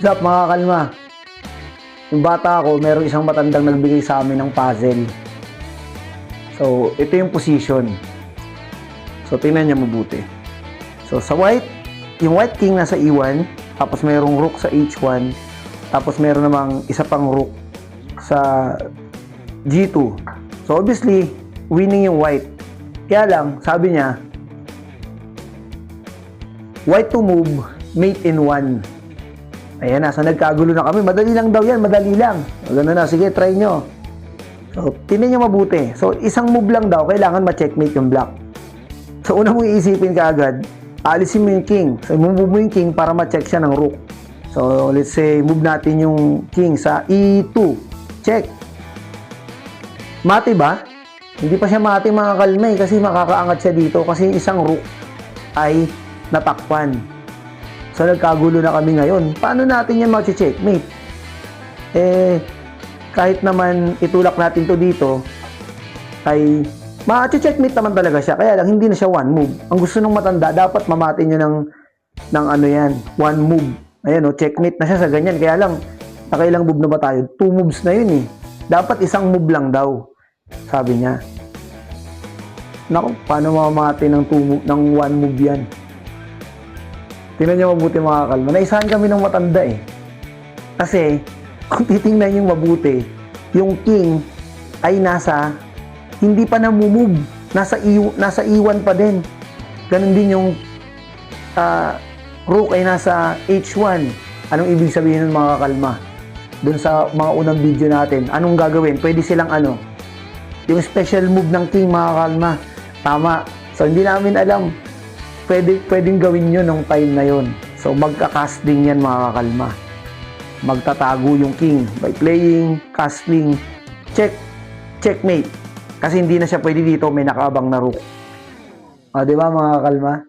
Sup mga kalma, yung bata ako, merong isang matandang nagbigay sa amin ng puzzle. So, ito yung position. So, tingnan niyo mabuti. So, sa white, yung white king nasa E1, tapos merong rook sa H1, tapos meron namang isa pang rook sa G2. So, obviously, winning yung white. Kaya lang, sabi niya, white to move, mate in 1. Ayan na, so nagkagulo na kami. Madali lang daw yan, madali lang. Gano'n na, sige, try nyo. So, tinan nyo mabuti. So, isang move lang daw, kailangan ma-checkmate yung black. So, una mong iisipin ka agad, alisin mo yung king. So, move mo yung king para ma-check siya ng rook. So, let's say, move natin yung king sa E2. Check. Mati ba? Hindi pa siya mati mga kalmay kasi makakaangat siya dito kasi isang rook ay natakpan. So, nagkagulo na kami ngayon. Paano natin yan mag-checkmate? Kahit naman itulak natin to dito, ay ma-checkmate naman talaga siya. Kaya lang, hindi na siya one move. Ang gusto ng matanda, dapat mamati nyo ng ano yan, one move. Ayan o, checkmate na siya sa ganyan. Kaya lang, nakailang move na ba tayo? 2 moves na yun eh. Dapat isang move lang daw, sabi niya. Naku, paano mamati ng one move yan? Tingnan niyo mabuti mga kalma. Naisahan kami ng matanda eh. Kasi, kung titingnan yung mabuti, yung king ay hindi pa namumove. Nasa E1 pa din. Ganon din yung rook ay nasa H1. Anong ibig sabihin ng mga kalma? Doon sa mga unang video natin, anong gagawin? Pwede silang yung special move ng king mga kalma. Tama. So, hindi namin alam. Pwedeng gawin nyo nung time na yon. So, magka-casting yan mga kalma. Magtatago yung king by playing, casting, checkmate. Kasi hindi na siya pwede dito, may nakaabang na rook. Di ba mga kalma?